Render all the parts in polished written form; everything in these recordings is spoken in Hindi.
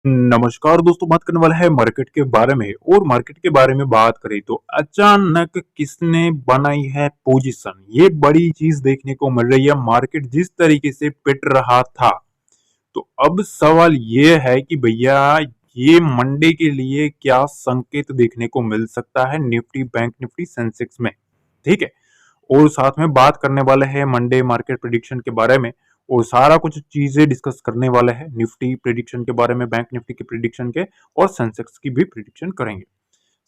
नमस्कार दोस्तों, बात करने वाला है मार्केट के बारे में। और मार्केट के बारे में बात करें तो अचानक किसने बनाई है पोजीशन, ये बड़ी चीज देखने को मिल रही है। मार्केट जिस तरीके से पिट रहा था, तो अब सवाल ये है कि भैया ये मंडे के लिए क्या संकेत देखने को मिल सकता है निफ्टी, बैंक निफ्टी, सेंसेक्स में। ठीक है। और साथ में बात करने वाले हैं मंडे मार्केट प्रिडिक्शन के बारे में, और सारा कुछ चीजें डिस्कस करने वाले हैं निफ्टी प्रिडिक्शन के बारे में, बैंक निफ्टी के प्रिडिक्शन के, और सेंसेक्स की भी प्रिडिक्शन करेंगे।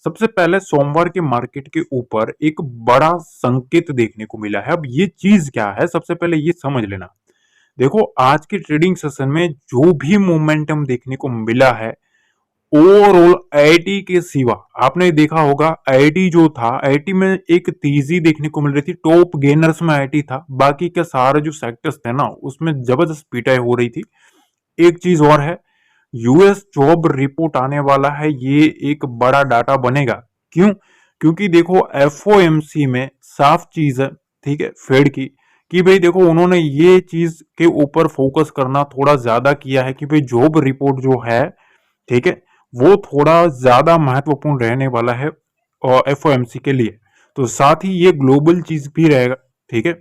सबसे पहले सोमवार के मार्केट के ऊपर एक बड़ा संकेत देखने को मिला है। अब ये चीज क्या है, सबसे पहले ये समझ लेना। देखो, आज के ट्रेडिंग सेशन में जो भी मोमेंटम देखने को मिला है, ओवरऑल आईटी के सिवा आपने देखा होगा, आईटी जो था, आईटी में एक तेजी देखने को मिल रही थी। टॉप गेनर्स में आईटी था, बाकी के सारे जो सेक्टर्स थे ना, उसमें जबरदस्त पीटाई हो रही थी। एक चीज और है, यूएस जॉब रिपोर्ट आने वाला है, ये एक बड़ा डाटा बनेगा। क्यों? क्योंकि देखो एफओएमसी में साफ चीज है, ठीक है, फेड की, कि भाई देखो उन्होंने ये चीज के ऊपर फोकस करना थोड़ा ज्यादा किया है कि भाई जॉब रिपोर्ट जो है, ठीक है, वो थोड़ा ज्यादा महत्वपूर्ण रहने वाला है एफओएमसी के लिए। तो साथ ही ये ग्लोबल चीज भी रहेगा, ठीक है।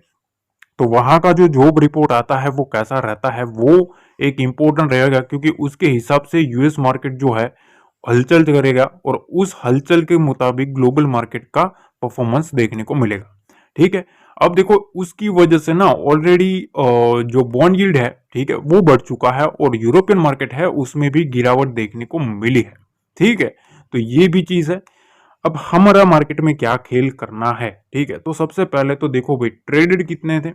तो वहां का जो जॉब रिपोर्ट आता है वो कैसा रहता है, वो एक इंपॉर्टेंट रहेगा, क्योंकि उसके हिसाब से यूएस मार्केट जो है हलचल करेगा, और उस हलचल के मुताबिक ग्लोबल मार्केट का परफॉर्मेंस देखने को मिलेगा। ठीक है। अब देखो, उसकी वजह से ना ऑलरेडी जो बॉन्ड यील्ड है, ठीक है, वो बढ़ चुका है, और यूरोपियन मार्केट है उसमें भी गिरावट देखने को मिली है। ठीक है। तो ये भी चीज है। अब हमारा मार्केट में क्या खेल करना है, ठीक है। तो सबसे पहले तो देखो भाई, ट्रेडेड कितने थे?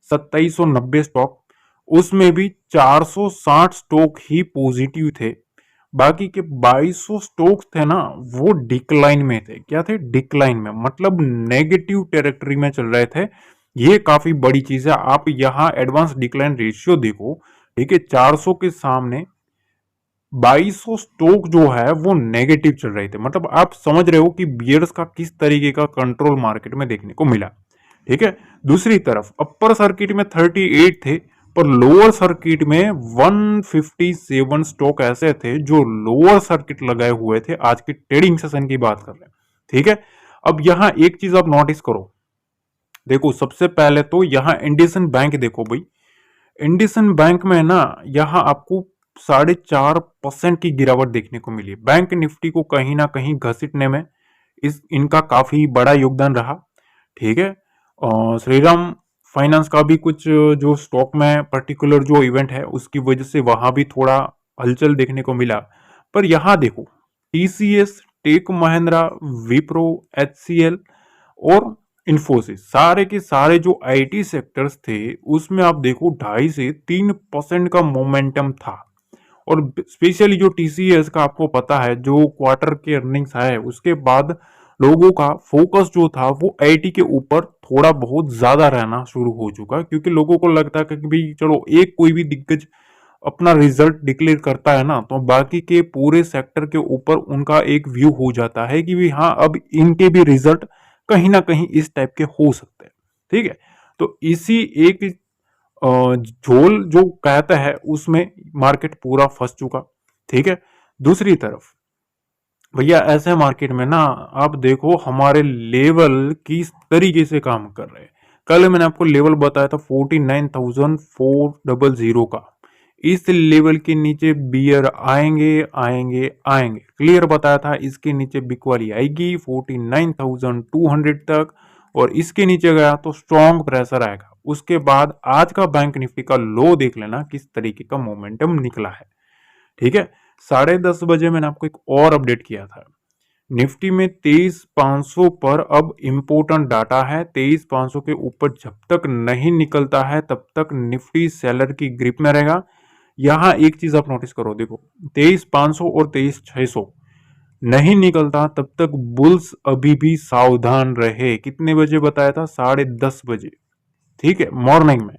2790 स्टॉक, उसमें भी 460 स्टॉक ही पॉजिटिव थे। बाकी के 2200 स्टॉक थे ना, वो डिक्लाइन में थे। क्या थे? डिक्लाइन में, मतलब नेगेटिव टेरिटरी में चल रहे थे। ये काफी बड़ी चीज है। आप यहां एडवांस डिक्लाइन रेशियो देखो, ठीक है, 400 के सामने 2200 स्टॉक जो है वो नेगेटिव चल रहे थे। मतलब आप समझ रहे हो कि बियर्स का किस तरीके का कंट्रोल मार्केट में देखने को मिला। ठीक है। दूसरी तरफ अपर सर्किट में 38 थे, पर लोअर सर्किट में 157 स्टॉक ऐसे थे जो लोअर सर्किट लगाए हुए थे। आज की ट्रेडिंग सेशन की बात कर रहे हैं, ठीक है। अब यहां एक चीज आप नोटिस करो, देखो सबसे पहले तो यहां इंडियन बैंक देखो भाई। इंडियन बैंक में ना, यहां आपको 4.5% की गिरावट देखने को मिली। बैंक निफ्टी को कहीं ना कहीं घसीटने में इस इनका काफी बड़ा योगदान रहा। ठीक है। श्रीराम फाइनेंस का भी कुछ जो स्टॉक में पर्टिकुलर जो इवेंट है, उसकी वजह से वहां भी थोड़ा हलचल देखने को मिला। पर यहां देखो, TCS, Tech Mahindra, Wipro, HCL और इन्फोसिस, सारे के सारे जो आईटी सेक्टर्स थे, उसमें आप देखो 2.5 से 3% का मोमेंटम था। और स्पेशली जो टीसीएस का आपको पता है, जो क्वार्टर के अर्निंग्स आए उसके बाद लोगों का फोकस जो था वो आईटी के ऊपर थोड़ा बहुत ज्यादा रहना शुरू हो चुका, क्योंकि लोगों को लगता है कि भाई चलो, एक कोई भी दिग्गज अपना रिजल्ट डिक्लेयर करता है ना, तो बाकी के पूरे सेक्टर के ऊपर उनका एक व्यू हो जाता है कि भाई हाँ, अब इनके भी रिजल्ट कहीं ना कहीं इस टाइप के हो सकते हैं। ठीक है। तो इसी एक झोल जो कहता है, उसमें मार्केट पूरा फंस चुका। ठीक है। दूसरी तरफ भैया, ऐसे मार्केट में ना, आप देखो हमारे लेवल किस तरीके से काम कर रहे हैं। कल मैंने आपको लेवल बताया था 49,400 का। इस लेवल के नीचे बियर आएंगे आएंगे आएंगे, क्लियर बताया था। इसके नीचे बिक वाली आएगी 49,200 तक, और इसके नीचे गया तो स्ट्रॉन्ग प्रेशर आएगा। उसके बाद आज का बैंक निफ्टी का लो देख लेना किस तरीके का मोमेंटम निकला है। ठीक है। 10:30 बजे मैंने आपको एक और अपडेट किया था। निफ्टी में 23,500 पर अब इंपोर्टेंट डाटा है। 23,500 के ऊपर जब तक नहीं निकलता है, तब तक निफ्टी सेलर की ग्रिप में रहेगा। यहां एक चीज आप नोटिस करो, देखो 23,500 और 23,600 नहीं निकलता, तब तक बुल्स अभी भी सावधान रहे। कितने बजे बताया था? 10:30 बजे, ठीक है, मॉर्निंग में।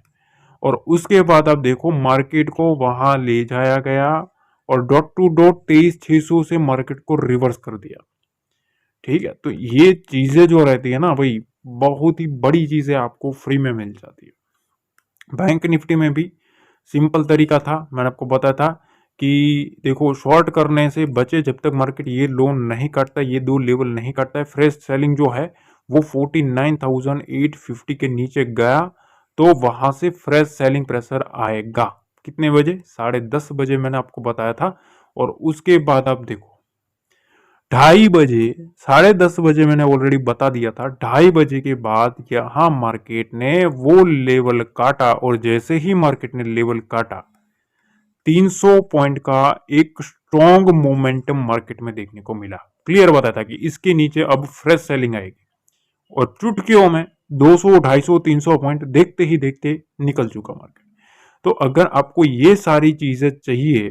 और उसके बाद आप देखो मार्केट को वहां ले जाया गया, और डॉट टू डॉट 23,600 से मार्केट को रिवर्स कर दिया। ठीक है। तो ये चीजें जो रहती है ना भाई, बहुत ही बड़ी चीजें आपको फ्री में मिल जाती है। बैंक निफ्टी में भी सिंपल तरीका था, मैंने आपको बताया था कि देखो शॉर्ट करने से बचे जब तक मार्केट ये लोन नहीं काटता, ये दो लेवल नहीं काटता है। फ्रेश सेलिंग जो है वो 49,850 के नीचे गया तो वहां से फ्रेश सेलिंग प्रेशर आएगा। कितने बजे? 10:30 बजे मैंने आपको बताया था। और उसके बाद आप देखो 2:30 बजे, 10:30 बजे मैंने ऑलरेडी बता दिया था, 2:30 बजे के बाद यहां मार्केट ने वो लेवल काटा और जैसे ही मार्केट ने लेवल काटा 300 पॉइंट का एक स्ट्रॉन्ग मोमेंटम मार्केट में देखने को मिला। क्लियर बताया था कि इसके नीचे अब फ्रेश सेलिंग आएगी और चुटकियों में 200, 250, 300 पॉइंट देखते ही देखते निकल चुका मार्केट। तो अगर आपको ये सारी चीजें चाहिए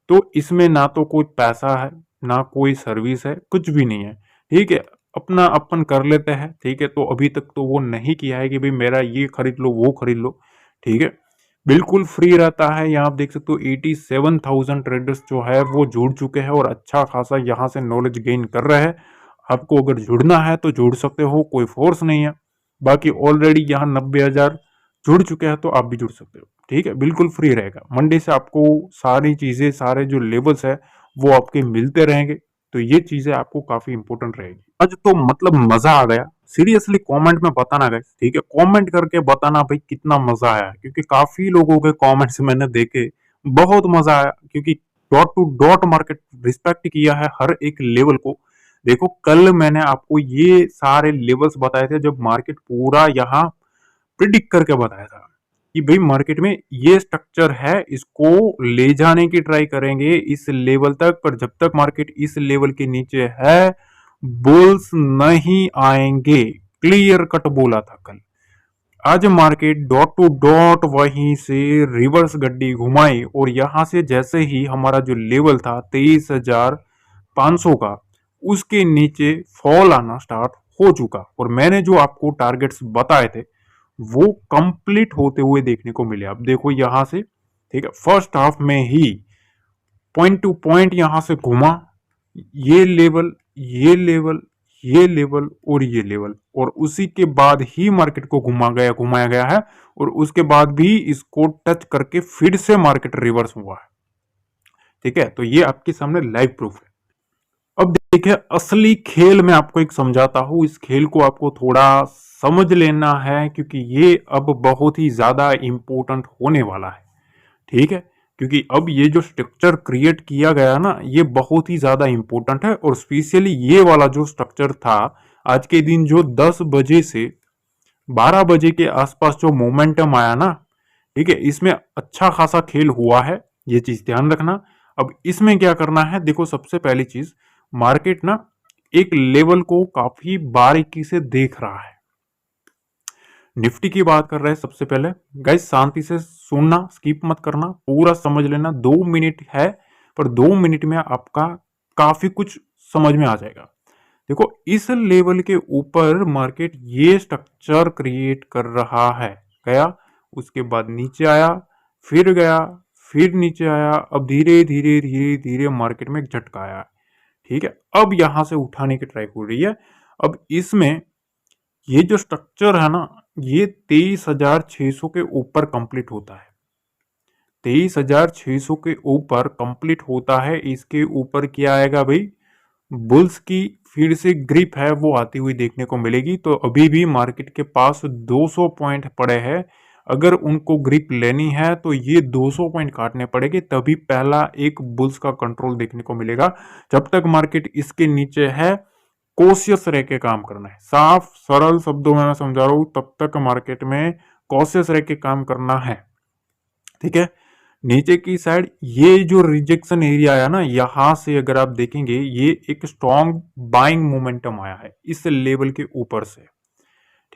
तो इसमें ना तो कोई पैसा है, ना कोई सर्विस है, कुछ भी नहीं है। ठीक है, अपना अपन कर लेते हैं। ठीक है, तो अभी तक तो वो नहीं किया है कि भाई मेरा ये खरीद लो वो खरीद लो। ठीक है, बिल्कुल फ्री रहता है। यहाँ आप देख सकते हो 87,000 ट्रेडर्स जो है वो जुड़ चुके हैं और अच्छा खासा यहाँ से नॉलेज गेन कर रहे हैं। आपको अगर जुड़ना है तो जुड़ सकते हो, कोई फोर्स नहीं है। बाकी ऑलरेडी यहाँ 90,000 जुड़ चुके हैं तो आप भी जुड़ सकते हो। ठीक है, बिल्कुल फ्री रहेगा। मंडे से आपको सारी चीजें, सारे जो लेवल्स है वो आपके मिलते रहेंगे। तो ये चीजें आपको काफी इंपॉर्टेंट रहेगी। आज तो मतलब मजा आ गया। सीरियसली कमेंट में बताना गाइस, ठीक है, कमेंट करके बताना भाई कितना मजा आया, क्योंकि काफी लोगों के कमेंट्स मैंने देखे, बहुत मजा आया। क्योंकि dot to dot market respect किया है हर एक लेवल को। देखो कल मैंने आपको ये सारे लेवल्स बताए थे जब मार्केट पूरा यहाँ प्रिडिक्ट करके बताया था कि भाई मार्केट में ये स्ट्रक्चर है, इसको ले जाने की ट्राई करेंगे इस लेवल तक, पर जब तक मार्केट इस लेवल के नीचे है बुल्स नहीं आएंगे। क्लियर कट बोला था कल। आज मार्केट डॉट टू डॉट वहीं से रिवर्स गड्डी घुमाई और यहां से जैसे ही हमारा जो लेवल था 23,500 का, उसके नीचे फॉल आना स्टार्ट हो चुका और मैंने जो आपको टारगेट्स बताए थे वो कंप्लीट होते हुए देखने को मिले। अब देखो यहां से, ठीक है, फर्स्ट हाफ में ही पॉइंट टू पॉइंट यहां से घुमा, ये लेवल, ये लेवल, ये लेवल और ये लेवल, और उसी के बाद ही मार्केट को घुमाया गया है और उसके बाद भी इसको टच करके फिर से मार्केट रिवर्स हुआ है। ठीक है, तो ये आपके सामने लाइव प्रूफ है। अब देखिए असली खेल मैं आपको एक समझाता हूं। इस खेल को आपको थोड़ा समझ लेना है क्योंकि ये अब बहुत ही ज्यादा इंपॉर्टेंट होने वाला है। ठीक है, क्योंकि अब ये जो स्ट्रक्चर क्रिएट किया गया ना ये बहुत ही ज्यादा इंपॉर्टेंट है। और स्पेशली ये वाला जो स्ट्रक्चर था आज के दिन, जो 10 बजे से 12 बजे के आसपास जो मोमेंटम आया ना, ठीक है, इसमें अच्छा खासा खेल हुआ है, ये चीज ध्यान रखना। अब इसमें क्या करना है, देखो सबसे पहली चीज, मार्केट ना एक लेवल को काफी बारीकी से देख रहा है। निफ्टी की बात कर रहे हैं सबसे पहले। गाइस शांति से सुनना, स्किप मत करना, पूरा समझ लेना। 2 मिनट है पर 2 मिनट में आपका काफी कुछ समझ में आ जाएगा। देखो इस लेवल के ऊपर मार्केट ये स्ट्रक्चर क्रिएट कर रहा है, गया, उसके बाद नीचे आया, फिर गया, फिर नीचे आया, अब धीरे धीरे धीरे धीरे मार्केट में एक झटका आया। ठीक है, अब यहां से उठाने की ट्राई हो रही है। अब इसमें ये जो स्ट्रक्चर है ना ये 23,600 के ऊपर कंप्लीट होता है। 23,600 के ऊपर कंप्लीट होता है। इसके ऊपर क्या आएगा भाई, बुल्स की फिर से ग्रिप है वो आती हुई देखने को मिलेगी। तो अभी भी मार्केट के पास 200 पॉइंट पड़े हैं। अगर उनको ग्रिप लेनी है तो ये 200 पॉइंट काटने पड़ेंगे, तभी पहला एक बुल्स का कंट्रोल देखने को मिलेगा। जब तक मार्केट इसके नीचे है कॉशियस रह के काम करना है। साफ सरल शब्दों में मैं समझा रहा हूं, तब तक मार्केट में कॉशियस रह के काम करना है। ठीक है, नीचे की साइड ये जो रिजेक्शन एरिया आया ना, यहां से अगर आप देखेंगे ये एक स्ट्रॉन्ग बाइंग मोमेंटम आया है इस लेवल के ऊपर से।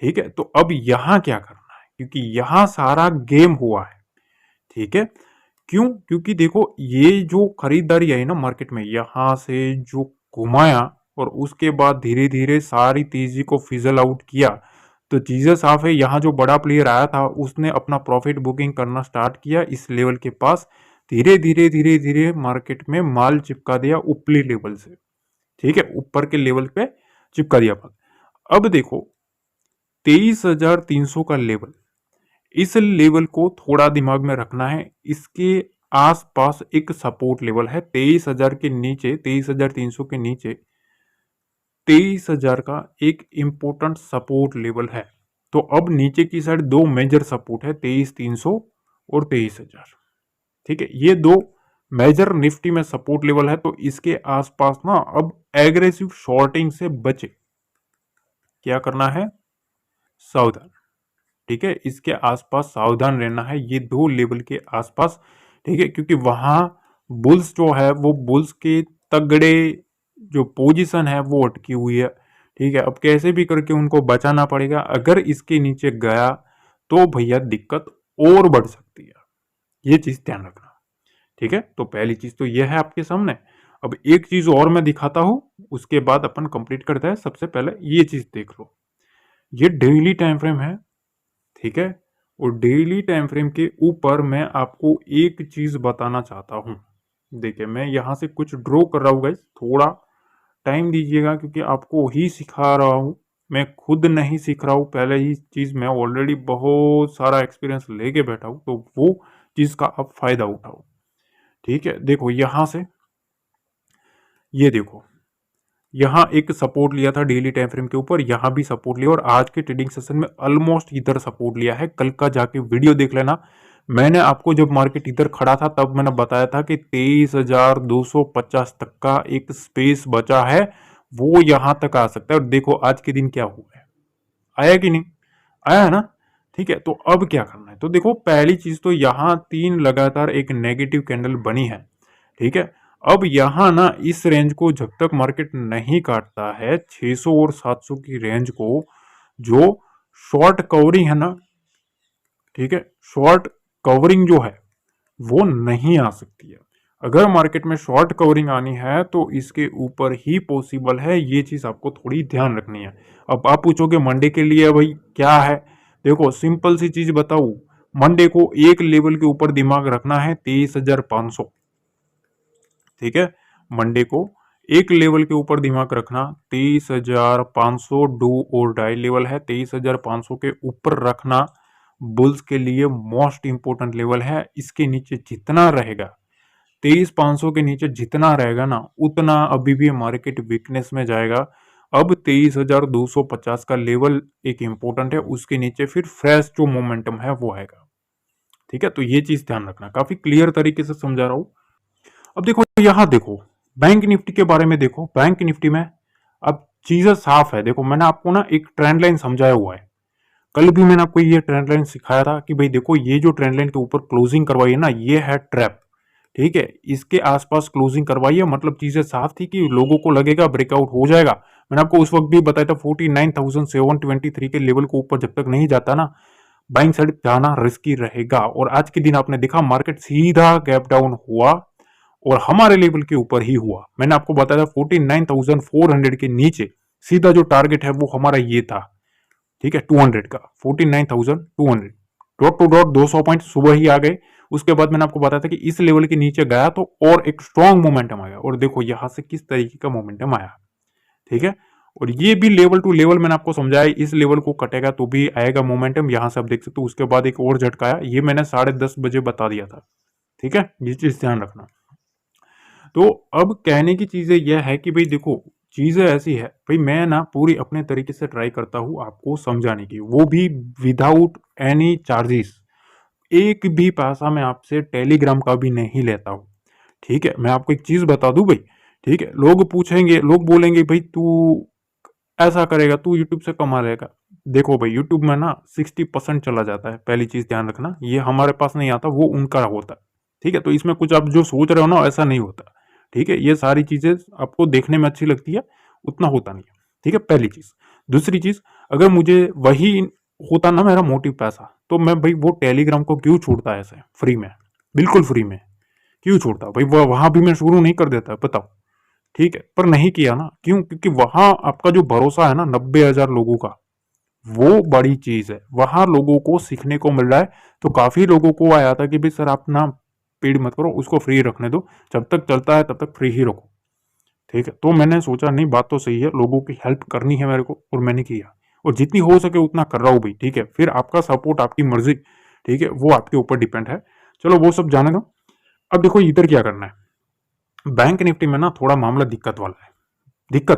ठीक है, तो अब यहां क्या करना है, क्योंकि यहां सारा गेम हुआ है। ठीक है, क्यों? क्योंकि देखो ये जो खरीदारी आई ना मार्केट में, यहां से जो घुमाया और उसके बाद धीरे धीरे सारी तेजी को फिजल आउट किया, तो चीजें साफ है। यहाँ जो बड़ा प्लेयर आया था उसने अपना प्रॉफिट बुकिंग करना स्टार्ट किया इस लेवल के पास। धीरे धीरे धीरे धीरे मार्केट में माल चिपका दिया ऊपरी लेवल से। ठीक है, ऊपर के लेवल पे चिपका दिया माल। अब देखो 23,300 का लेवल, इस लेवल को थोड़ा दिमाग में रखना है। इसके आसपास एक सपोर्ट लेवल है 23,000 के नीचे, 23,300 के नीचे 23,000 का एक इंपॉर्टेंट सपोर्ट लेवल है। तो अब नीचे की साइड दो मेजर सपोर्ट है 23,300 और 23,000। ठीक है, ये दो मेजर निफ्टी में सपोर्ट लेवल है। तो इसके आसपास ना अब एग्रेसिव शॉर्टिंग से बचे, क्या करना है, सावधान। ठीक है, इसके आसपास सावधान रहना है, ये दो लेवल के आसपास। ठीक है, क्योंकि वहां बुल्स जो है वो बुल्स के तगड़े जो पोजीशन है वो अटकी हुई है। ठीक है, अब कैसे भी करके उनको बचाना पड़ेगा। अगर इसके नीचे गया तो भैया दिक्कत और बढ़ सकती है, ये चीज ध्यान रखना। ठीक है, तो पहली चीज तो यह है आपके सामने। अब एक चीज और मैं दिखाता हूं, उसके बाद अपन कंप्लीट करते हैं। सबसे पहले ये चीज देख लो, ये डेली टाइम फ्रेम है। ठीक है, और डेली टाइम फ्रेम के ऊपर मैं आपको एक चीज बताना चाहता हूं। देखिए, मैं यहां से कुछ ड्रॉ कर रहा हूं गाइस, थोड़ा टाइम दीजिएगा, क्योंकि आपको ही सिखा रहा हूं, मैं खुद नहीं सीख रहा हूं। पहले ही चीज मैं ऑलरेडी बहुत सारा एक्सपीरियंस लेके बैठा हूं, तो वो चीज का आप फायदा उठाओ। ठीक है, देखो यहां से, ये देखो, यहाँ एक सपोर्ट लिया था डेली टाइम फ्रेम के ऊपर, यहाँ भी सपोर्ट लिया, और आज के ट्रेडिंग सेशन में ऑलमोस्ट इधर सपोर्ट लिया है। कल का जाके वीडियो देख लेना, मैंने आपको जब मार्केट इधर खड़ा था तब मैंने बताया था कि 23,250 तक का एक स्पेस बचा है, वो यहां तक आ सकता है। और देखो आज के दिन क्या हुआ है, आया कि नहीं आया है ना। ठीक है, तो अब क्या करना है, तो देखो पहली चीज तो यहां तीन लगातार एक नेगेटिव कैंडल बनी है। ठीक है, अब यहां ना इस रेंज को जब तक मार्केट नहीं काटता है 600 और 700 की रेंज को, जो शॉर्ट कवरिंग है ना, ठीक है, शॉर्ट कवरिंग जो है वो नहीं आ सकती है। अगर मार्केट में शॉर्ट कवरिंग आनी है तो इसके ऊपर ही पॉसिबल है, ये चीज आपको थोड़ी ध्यान रखनी है। अब आप पूछोगे मंडे के लिए भाई क्या है, देखो सिंपल सी चीज बताऊं, मंडे को एक लेवल के ऊपर दिमाग रखना है 23,500। ठीक है, मंडे को एक लेवल के ऊपर दिमाग रखना 23,500 डू और डाई लेवल है, 23,500 के ऊपर रखना बुल्स के लिए मोस्ट इंपोर्टेंट लेवल है। इसके नीचे जितना रहेगा, 23,500 के नीचे जितना रहेगा ना, उतना अभी भी मार्केट वीकनेस में जाएगा। अब 23,250 का लेवल एक इंपॉर्टेंट है, उसके नीचे फिर फ्रेश जो मोमेंटम है वो आएगा। ठीक है, तो ये चीज ध्यान रखना, काफी क्लियर तरीके से समझा रहा हूं। अब देखो यहां देखो, बैंक निफ्टी के बारे में देखो, बैंक निफ्टी में अब चीजें साफ है। देखो मैंने आपको ना एक ट्रेंड लाइन समझाया हुआ है, कल भी मैंने आपको ये ट्रेंड लाइन सिखाया था कि भाई देखो ये जो ट्रेंड लाइन के ऊपर क्लोजिंग करवाई है ना, ये है ट्रैप। ठीक है, इसके आसपास क्लोजिंग करवाइए, मतलब चीजें साफ थी कि लोगों को लगेगा ब्रेकआउट हो जाएगा। मैंने आपको उस वक्त भी बताया था 49,723 के लेवल को ऊपर जब तक नहीं जाता ना, बाइंग साइड जाना रिस्की रहेगा। और आज के दिन आपने देखा मार्केट सीधा गैप डाउन हुआ और हमारे लेवल के ऊपर ही हुआ। मैंने आपको बताया था 49,400 के नीचे सीधा जो टारगेट है वो हमारा ये था। ठीक है, 200 का 49,200, डॉट टू डॉट 200 पॉइंट सुबह ही आ गए। उसके बाद मैंने आपको बताया था कि इस लेवल के नीचे गया तो और एक स्ट्रॉन्ग मोमेंटम आएगा, और देखो यहां से किस तरीके का मोमेंटम आया। ठीक है, और ये भी लेवल टू लेवल मैंने आपको समझाया, इस लेवल को कटेगा तो भी आएगा मोमेंटम, यहां से आप देख सकते हो। उसके बाद एक और झटका आया, ये मैंने 10:30 बता दिया था। ठीक है, ये चीज ध्यान रखना। तो अब कहने की चीजें यह है कि भाई देखो चीजें ऐसी है, भाई मैं ना पूरी अपने तरीके से ट्राई करता हूं आपको समझाने की, वो भी विदाउट एनी चार्जेस। एक भी पैसा मैं आपसे टेलीग्राम का भी नहीं लेता हूं। ठीक है, मैं आपको एक चीज बता दूं भाई, ठीक है, लोग पूछेंगे, लोग बोलेंगे भाई तू ऐसा करेगा, तू यूट्यूब से कमा लेगा। देखो भाई यूट्यूब में ना 60% चला जाता है, पहली चीज ध्यान रखना, ये हमारे पास नहीं आता, वो उनका होता है। ठीक है, तो इसमें कुछ आप जो सोच रहे हो ना ऐसा नहीं होता। ठीक है, ये सारी चीजें आपको देखने में अच्छी लगती है, उतना होता नहीं है। ठीक है, पहली चीज। दूसरी चीज, अगर मुझे वही होता ना मेरा मोटिव पैसा, तो मैं भाई वो टेलीग्राम को क्यों छोड़ता ऐसे फ्री में, बिल्कुल फ्री में क्यों छोड़ता भाई, वो वहां भी मैं शुरू नहीं कर देता, बताओ। ठीक है, पर नहीं किया ना, क्यों, क्योंकि वहां आपका जो भरोसा है ना 90,000 लोगों का, वो बड़ी चीज है। वहां लोगों को सीखने को मिल रहा है। तो काफी लोगों को आया था कि भाई सर आप ना पेड मत करो, उसको फ्री रखने दो, जब तक चलता है तब तक फ्री ही रखो। ठीक है, तो मैंने सोचा नहीं बात तो सही है, लोगों की हेल्प करनी है मेरे को, और मैंने किया, और जितनी हो सके उतना कर रहा हूं भाई। ठीक है, फिर आपका सपोर्ट आपकी मर्जी, ठीक है, वो आपके ऊपर डिपेंड है। चलो वो सब जाने दो। अब देखो इधर क्या करना है, बैंक निफ्टी में ना थोड़ा मामला दिक्कत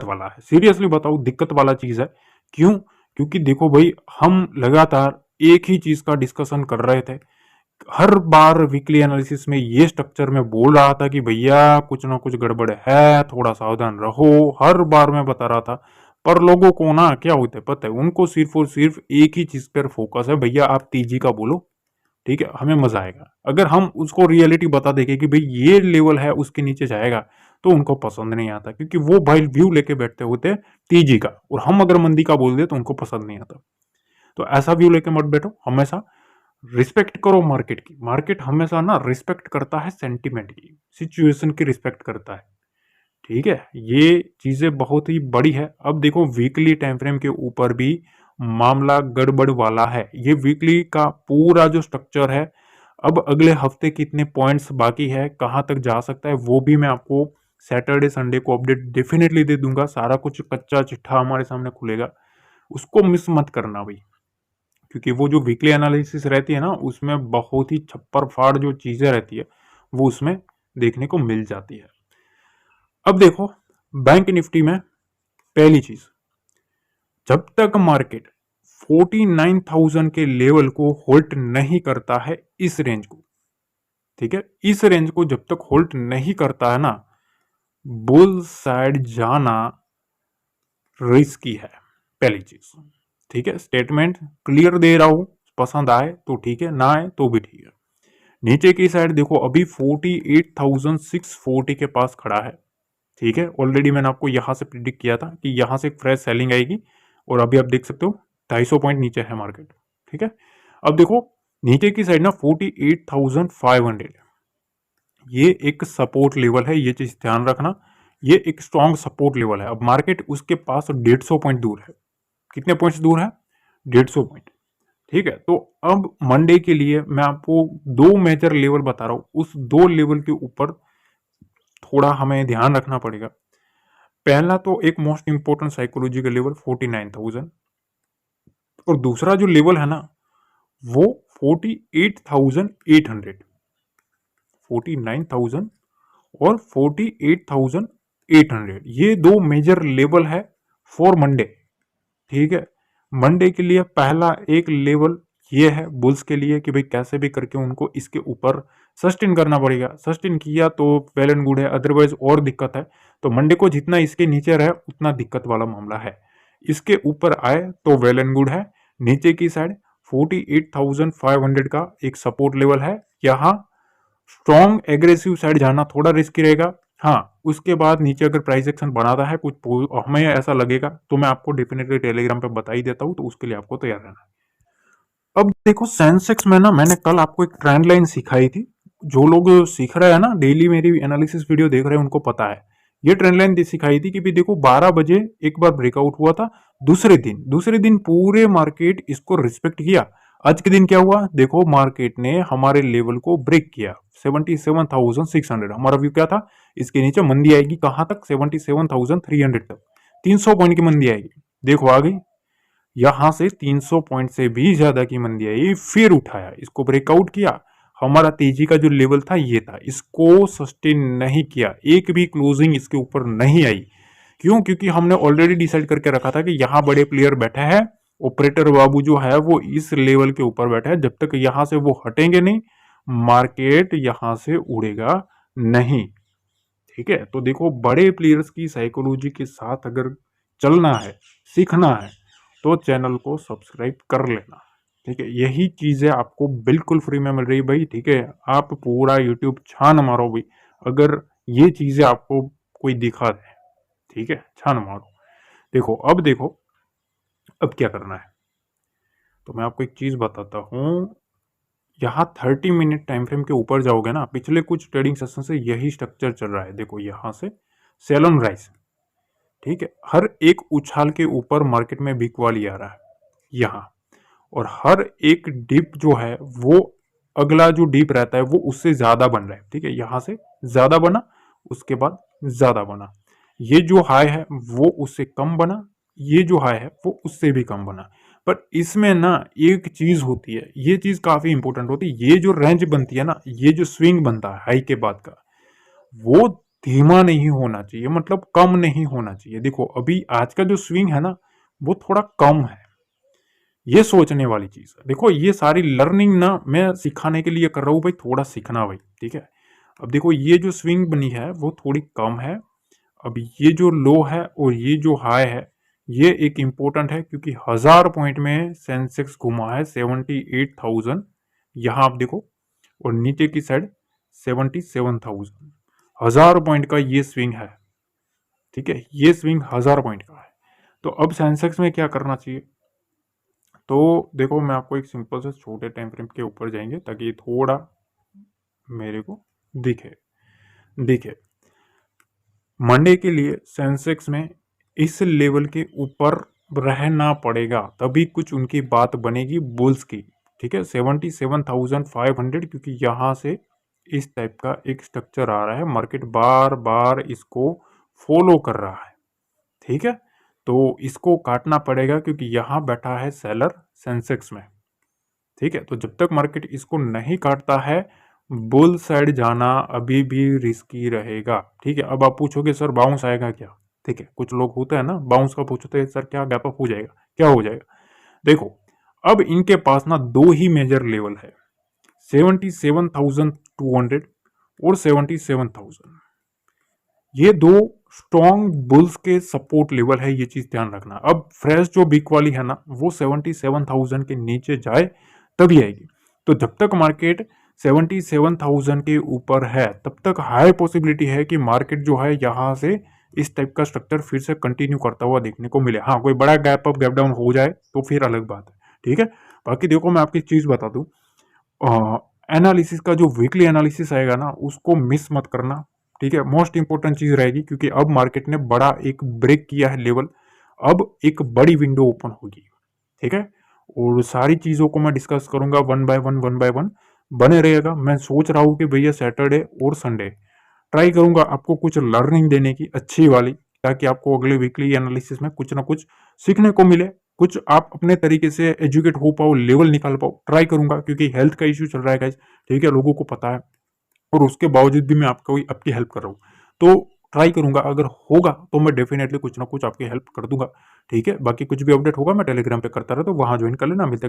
वाला है, सीरियसली बताओ दिक्कत वाला चीज है। क्यों? क्योंकि देखो भाई, हम लगातार एक ही चीज का डिस्कशन कर रहे थे। हर बार वीकली एनालिसिस में ये स्ट्रक्चर में बोल रहा था कि भैया कुछ ना कुछ गड़बड़ है, थोड़ा सावधान रहो, हर बार मैं बता रहा था। पर लोगों को ना क्या होता है पता है, उनको सिर्फ और सिर्फ एक ही चीज पर फोकस है, भैया आप तेजी का बोलो, ठीक है, हमें मजा आएगा। अगर हम उसको रियलिटी बता देंगे कि भाई ये लेवल है उसके नीचे जाएगा, तो उनको पसंद नहीं आता, क्योंकि वो भाई व्यू लेके बैठते होते हैं तेजी का, और हम अगर मंदी का बोल दे तो उनको पसंद नहीं आता। तो ऐसा व्यू लेके मत बैठो, हमेशा रिस्पेक्ट करो मार्केट की। मार्केट हमेशा ना रिस्पेक्ट करता है सेंटिमेंट की, सिचुएशन की रिस्पेक्ट करता है, ठीक है। ये चीजें बहुत ही बड़ी है। अब देखो वीकली टाइम फ्रेम के ऊपर भी मामला गड़बड़ वाला है। ये वीकली का पूरा जो स्ट्रक्चर है, अब अगले हफ्ते कितने पॉइंट्स बाकी है, कहां तक जा सकता है, वो भी मैं आपको सैटरडे संडे को अपडेट डेफिनेटली दे दूंगा। सारा कुछ कच्चा चिट्ठा हमारे सामने खुलेगा, उसको मिस मत करना भाई। क्योंकि वो जो वीकली एनालिसिस रहती है ना, उसमें बहुत ही छप्पर फाड़ जो चीजें रहती है वो उसमें देखने को मिल जाती है। अब देखो बैंक निफ्टी में पहली चीज, जब तक मार्केट 49,000 के लेवल को होल्ड नहीं करता है, इस रेंज को, ठीक है, इस रेंज को जब तक होल्ड नहीं करता है ना, बुल साइड जाना रिस्की है, पहली चीज, ठीक है। स्टेटमेंट क्लियर दे रहा हूं, पसंद आए तो ठीक है, ना आए तो भी ठीक है। नीचे की साइड देखो अभी 48,640 के पास खड़ा है, ठीक है। ऑलरेडी मैंने आपको यहां से प्रिडिक्ट किया था कि यहां से फ्रेश सेलिंग आएगी, और अभी आप देख सकते हो 250 पॉइंट नीचे है मार्केट, ठीक है। अब देखो नीचे की साइड ना 48,500, ये एक सपोर्ट लेवल है, ये चीज ध्यान रखना, ये एक स्ट्रॉन्ग सपोर्ट लेवल है। अब मार्केट उसके पास 150 पॉइंट दूर है। कितने पॉइंट्स दूर है? 150 पॉइंट, ठीक है। तो अब मंडे के लिए मैं आपको दो मेजर लेवल बता रहा हूं, उस दो लेवल के ऊपर थोड़ा हमें ध्यान रखना पड़ेगा। पहला तो एक मोस्ट इंपोर्टेंट साइकोलॉजिकल लेवल 49,000, और दूसरा जो लेवल है ना वो 48,800, 49,000 और 48,800, ये दो मेजर लेवल है फॉर मंडे, ठीक है। मंडे के लिए पहला एक लेवल ये है बुल्स के लिए कि भाई कैसे भी करके उनको इसके ऊपर सस्टेन करना पड़ेगा। सस्टेन किया तो वेल एंड गुड है, अदरवाइज और दिक्कत है। तो मंडे को जितना इसके नीचे रहे उतना दिक्कत वाला मामला है, इसके ऊपर आए तो वेल एंड गुड है। नीचे की साइड 48,500 का एक सपोर्ट लेवल है, यहाँ स्ट्रॉन्ग एग्रेसिव साइड जाना थोड़ा रिस्की रहेगा। हाँ, उसके बाद नीचे अगर प्राइस एक्शन बनाता है कुछ, हमें ऐसा लगेगा तो मैं आपको डेफिनेटली टेलीग्राम पे बता ही देता हूँ, तो उसके लिए आपको तैयार रहना है। अब देखो सेंसेक्स में ना मैंने कल आपको एक ट्रेंड लाइन सिखाई थी। जो लोग सीख रहे हैं ना, डेली मेरी एनालिसिस वीडियो देख रहे हैं, उनको पता है। ये ट्रेंड लाइन सिखाई थी कि भी देखो 12 बजे एक बार ब्रेकआउट हुआ था, दूसरे दिन पूरे मार्केट इसको रिस्पेक्ट किया। आज के दिन क्या हुआ देखो, मार्केट ने हमारे लेवल को ब्रेक किया 77,600। हमारा व्यू क्या था, इसके नीचे मंदी आएगी कहां तक, 77,300 तक, 300 पॉइंट की मंदी आएगी। देखो आ गई, यहां से 300 पॉइंट से भी ज्यादा की मंदी आई, फिर उठाया, इसको ब्रेकआउट किया। हमारा तेजी का जो लेवल था ये था, इसको सस्टेन नहीं किया, एक भी क्लोजिंग इसके ऊपर नहीं आई। क्यों? क्योंकि हमने ऑलरेडी डिसाइड करके रखा था कि यहाँ बड़े प्लेयर बैठे हैं, ऑपरेटर बाबू जो है वो इस लेवल के ऊपर बैठे हैं, जब तक यहां से वो हटेंगे नहीं मार्केट यहां से उड़ेगा नहीं, ठीक है। तो देखो बड़े प्लेयर्स की साइकोलॉजी के साथ अगर चलना है, सीखना है, तो चैनल को सब्सक्राइब कर लेना, ठीक है। यही चीजें आपको बिल्कुल फ्री में मिल रही भाई, ठीक है। आप पूरा यूट्यूब छान मारो भाई, अगर ये चीजें आपको कोई दिखा दे, ठीक है, छान मारो। देखो अब क्या करना है, तो मैं आपको एक चीज बताता हूं। यहाँ 30 मिनट टाइम फ्रेम के ऊपर जाओगे ना, पिछले कुछ ट्रेडिंग सेशन से यही स्ट्रक्चर चल रहा है। देखो यहाँ से सेल ऑन राइज, ठीक है, हर एक उछाल के ऊपर मार्केट में बिग वाली आ रहा है यहाँ, और हर एक डिप जो है वो अगला जो डिप रहता है वो उससे ज्यादा बन रहा है, ठीक है। यहां से ज्यादा बना, उसके बाद ज्यादा बना, ये जो हाई है वो उससे कम बना, ये जो हाई है वो उससे भी कम बना। पर इसमें ना एक चीज होती है, ये चीज काफी इंपॉर्टेंट होती है। ये जो रेंज बनती है ना, ये जो स्विंग बनता है हाई के बाद का, वो धीमा नहीं होना चाहिए, मतलब कम नहीं होना चाहिए। देखो अभी आज का जो स्विंग है ना, वो थोड़ा कम है। ये सोचने वाली चीज है। देखो ये सारी लर्निंग ना मैं सिखाने के लिए कर रहा हूँ भाई, थोड़ा सीखना भाई, ठीक है। अब देखो ये जो स्विंग बनी है वो थोड़ी कम है। अब ये जो लो है और ये जो हाई है, ये एक इम्पोर्टेंट है, क्योंकि 1000 पॉइंट में सेंसेक्स घुमा है 78,000, यहाँ आप देखो, और नीचे की साइड 77,000। 1000 पॉइंट का ये स्विंग है, ठीक है, ये स्विंग 1000 पॉइंट का है। तो अब सेंसेक्स में क्या करना चाहिए, तो देखो मैं आपको एक सिंपल से छोटे टाइम फ्रेम के ऊपर जाएंगे ताकि ये थोड़ा मेरे को दिखे दिखे। मंडे के लिए सेंसेक्स में इस लेवल के ऊपर रहना पड़ेगा, तभी कुछ उनकी बात बनेगी बुल्स की, ठीक है। 77,500, क्योंकि यहाँ से इस टाइप का एक स्ट्रक्चर आ रहा है, मार्केट बार बार इसको फॉलो कर रहा है, ठीक है। तो इसको काटना पड़ेगा क्योंकि यहाँ बैठा है सेलर सेंसेक्स में, ठीक है। तो जब तक मार्केट इसको नहीं काटता है, बुल साइड जाना अभी भी रिस्की रहेगा, ठीक है। अब आप पूछोगे सर बाउंस आएगा क्या, ठीक है, कुछ लोग होते हैं ना बाउंस का पूछते हैं, सर क्या गैप अप हो जाएगा, क्या हो जाएगा। देखो अब इनके पास ना दो ही मेजर लेवल है, 77,200 और 77,000। ये दो स्ट्रॉन्ग बुल्स के सपोर्ट लेवल है, ये चीज ध्यान रखना। अब फ्रेश जो बिग वाली है ना, वो 77,000 के नीचे जाए तभी आएगी। तो जब तक मार्केट 77,000 के ऊपर है, तब तक हाई पॉसिबिलिटी है कि मार्केट जो है यहाँ से इस टाइप का स्ट्रक्चर फिर से कंटिन्यू करता हुआ देखने को मिले। हाँ, कोई बड़ा गैप अप गैप डाउन हो जाए तो फिर अलग बात है, ठीक है। बाकी देखो मैं आपकी चीज बता दूं, एनालिसिस का जो वीकली एनालिसिस आएगा ना, उसको मिस मत करना, ठीक है। मोस्ट इंपॉर्टेंट चीज रहेगी, क्योंकि अब मार्केट ने बड़ा एक ब्रेक किया है लेवल, अब एक बड़ी विंडो ओपन होगी, ठीक है। और सारी चीजों को मैं डिस्कस करूंगा वन बाय वन, बने रहेगा। मैं सोच रहा हूँ कि भैया सैटरडे और संडे ट्राई करूंगा आपको कुछ लर्निंग देने की अच्छी वाली, ताकि आपको अगले वीकली एनालिसिस में कुछ ना कुछ सीखने को मिले, कुछ आप अपने तरीके से एजुकेट हो पाओ, लेवल निकाल पाओ। ट्राई करूंगा, क्योंकि हेल्थ का इश्यू चल रहा है गाइस, ठीक है, लोगों को पता है, और उसके बावजूद भी मैं आपको आपकी हेल्प कर रहा हूँ। तो ट्राई करूंगा, अगर होगा तो मैं डेफिनेटली कुछ ना कुछ आपकी हेल्प कर दूंगा, ठीक है। बाकी कुछ भी अपडेट होगा मैं टेलीग्राम पे करता रहता हूँ, वहां ज्वाइन कर लेना। मिलते